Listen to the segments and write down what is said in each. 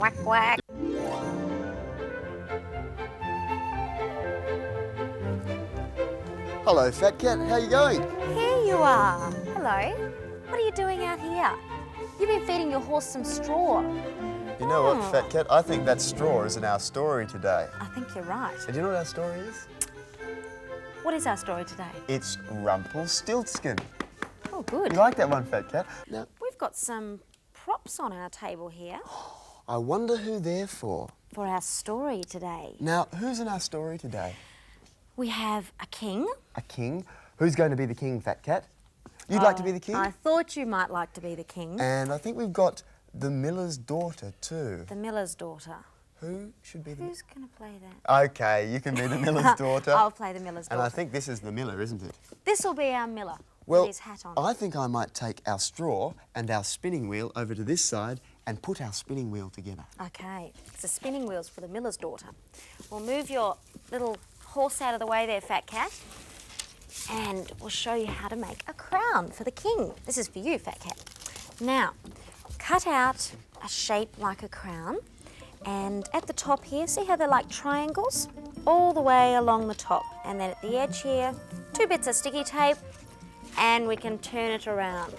Quack, quack. Hello, Fat Cat. How you going? Here you are. Hello. What are you doing out here? You've been feeding your horse some straw. You know what, Fat Cat? I think that straw is in our story today. I think you're right. And do you know what our story is? What is our story today? It's Rumpelstiltskin. Oh, good. You like that one, Fat Cat? Now, We've got some props on our table here I wonder who they're for. for our story today. Now, who's in our story today? We have a king. A king. Who's going to be the king, Fat Cat? You'd like to be the king? I thought you might like to be the king. And I think we've got the miller's daughter too. The miller's daughter. Who should be the... Who's going to play that? Okay, you can be the miller's daughter. I'll play the miller's daughter. And I think this is the miller, isn't it? This will be our miller Well, with his hat on. I think I might take our straw and our spinning wheel over to this side and put our spinning wheel together. Okay, so spinning wheels for the miller's daughter. We'll move your little horse out of the way there, Fat Cat, and we'll show you how to make a crown for the king. This is for you, Fat Cat. Now, cut out a shape like a crown, and at the top here, see how they're like triangles? All the way along the top, and then at the edge here, 2 bits of sticky tape, and we can turn it around.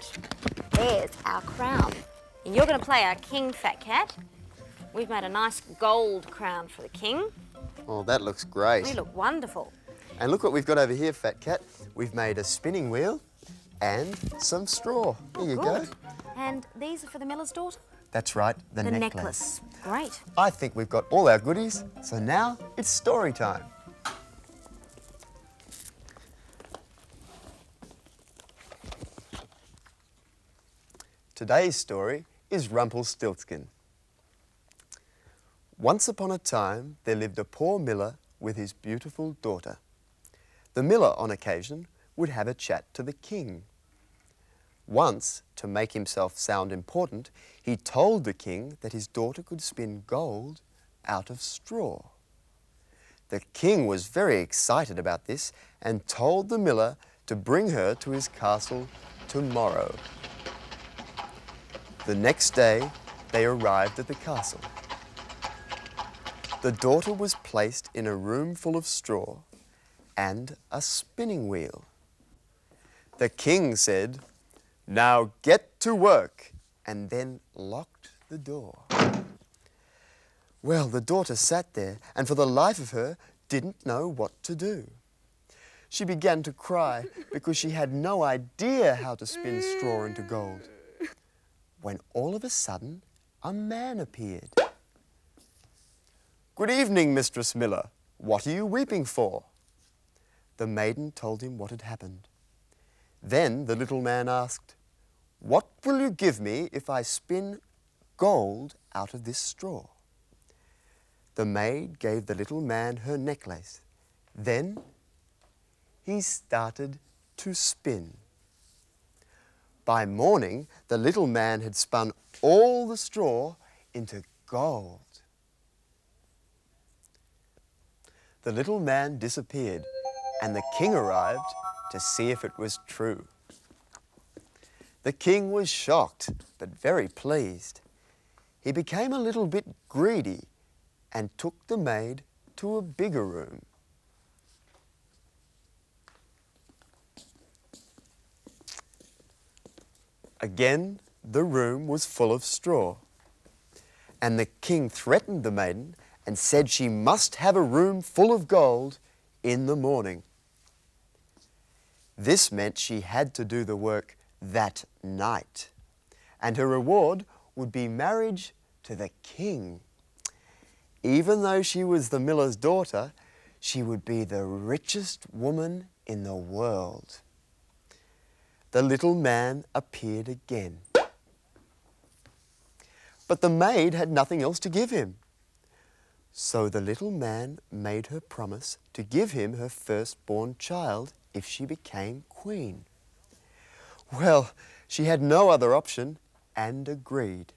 There's our crown. And you're going to play our king, Fat Cat. We've made a nice gold crown for the king. Oh, that looks great. We look wonderful. And look what we've got over here, Fat Cat. We've made a spinning wheel and some straw. Here you go. Good. And these are for the miller's daughter? That's right, the necklace. necklace. Great. I think we've got all our goodies, so now it's story time. Today's story is Rumpelstiltskin. Once upon a time, there lived a poor miller with his beautiful daughter. The miller, on occasion, would have a chat to the king. Once, to make himself sound important, he told the king that his daughter could spin gold out of straw. The king was very excited about this and told the miller to bring her to his castle tomorrow. The next day, they arrived at the castle. The daughter was placed in a room full of straw and a spinning wheel. The king said, "Now get to work," and then locked the door. Well, the daughter sat there and for the life of her didn't know what to do. She began to cry because she had no idea how to spin straw into gold. When all of a sudden, a man appeared. "Good evening, Mistress Miller. What are you weeping for?" The maiden told him what had happened. Then the little man asked, "What will you give me if I spin gold out of this straw?" The maid gave the little man her necklace. Then he started to spin. By morning, the little man had spun all the straw into gold. The little man disappeared, and the king arrived to see if it was true. The king was shocked, but very pleased. He became a little bit greedy and took the maid to a bigger room. Again, the room was full of straw, and the king threatened the maiden and said she must have a room full of gold in the morning. This meant she had to do the work that night, and her reward would be marriage to the king. Even though she was the miller's daughter, she would be the richest woman in the world. The little man appeared again. But the maid had nothing else to give him. So the little man made her promise to give him her firstborn child if she became queen. Well, she had no other option and agreed.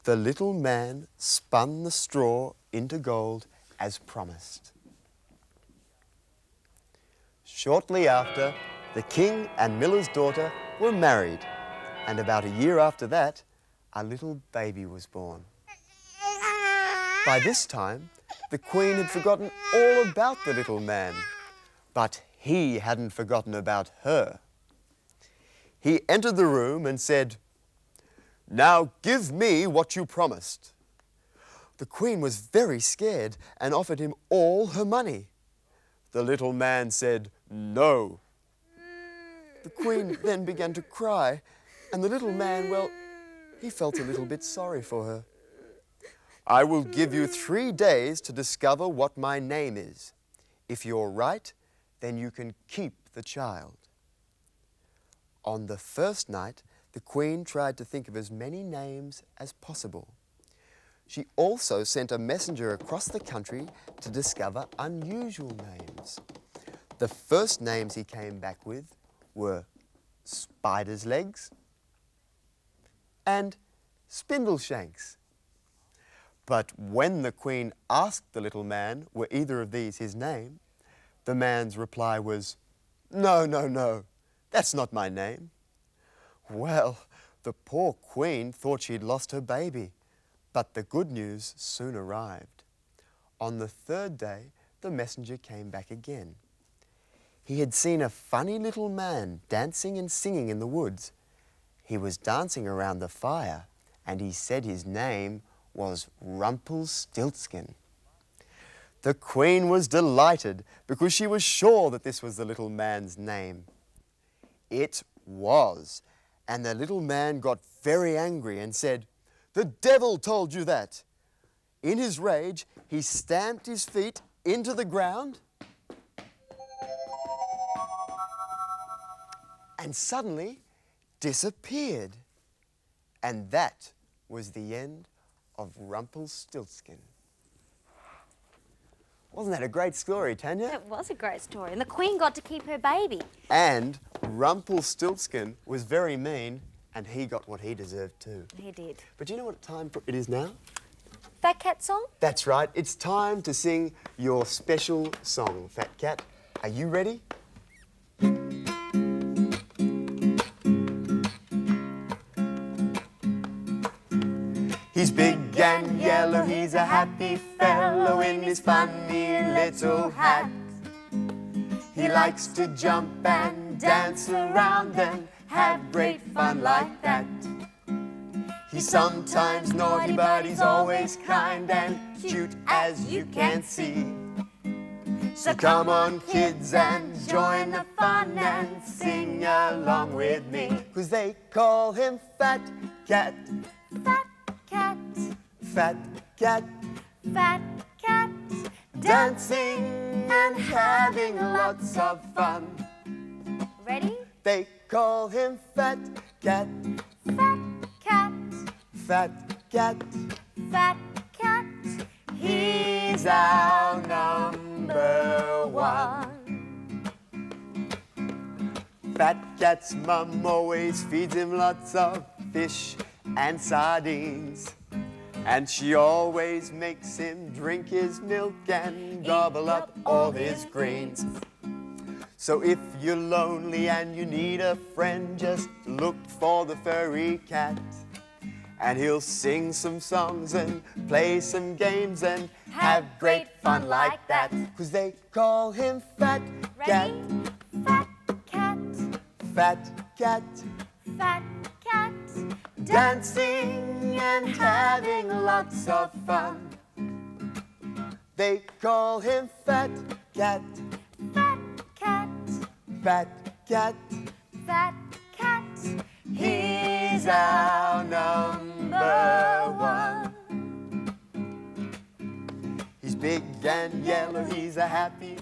The little man spun the straw into gold as promised. Shortly after, the king and miller's daughter were married, and about a year after that, a little baby was born. By this time, the Queen had forgotten all about the little man, but he hadn't forgotten about her. He entered the room and said, "Now give me what you promised." The Queen was very scared and offered him all her money. The little man said, "No." The Queen then began to cry, and the little man, well, he felt a little bit sorry for her. "I will give you 3 days to discover what my name is. If you're right, then you can keep the child." On the first night, the Queen tried to think of as many names as possible. She also sent a messenger across the country to discover unusual names. The first names he came back with were Spider's Legs and Spindleshanks. But when the Queen asked the little man, were either of these his name, the man's reply was, "No, no, no, that's not my name." Well, the poor Queen thought she'd lost her baby, but the good news soon arrived. On the 3rd day, the messenger came back again. He had seen a funny little man dancing and singing in the woods. He was dancing around the fire, and he said his name was Rumpelstiltskin. The Queen was delighted because she was sure that this was the little man's name. It was, and the little man got very angry and said, "The devil told you that." In his rage, he stamped his feet into the ground and suddenly disappeared. And that was the end of Rumpelstiltskin. Wasn't that a great story, Tanya? It was a great story, and the Queen got to keep her baby. And Rumpelstiltskin was very mean, and he got what he deserved too. He did. But do you know what time it is now? Fat Cat song? That's right. It's time to sing your special song, Fat Cat. Are you ready? He's big and yellow, he's a happy fellow in his funny little hat. He likes to jump and dance around and have great fun like that. He's sometimes naughty, but he's always kind and cute, as you can see. So come on, kids, and join the fun and sing along with me. 'Cause they call him Fat Cat. Fat Cat, Fat Cat, Fat Cat, dancing and having lots of fun. Ready? They call him Fat Cat. Fat Cat, Fat Cat, Fat Cat, he's our number one. Fat Cat's mum always feeds him lots of fish and sardines, and she always makes him drink his milk and gobble up all his greens. So if you're lonely and you need a friend, just look for the furry cat, and he'll sing some songs and play some games and have great fun like that. 'Cause they call him Fat Cat. ready? Fat Cat, Fat Cat, Fat Cat, dancing and having lots of fun. They call him Fat Cat. Fat Cat, Fat Cat, Fat Cat, he's our number one. He's big and yellow, he's a happy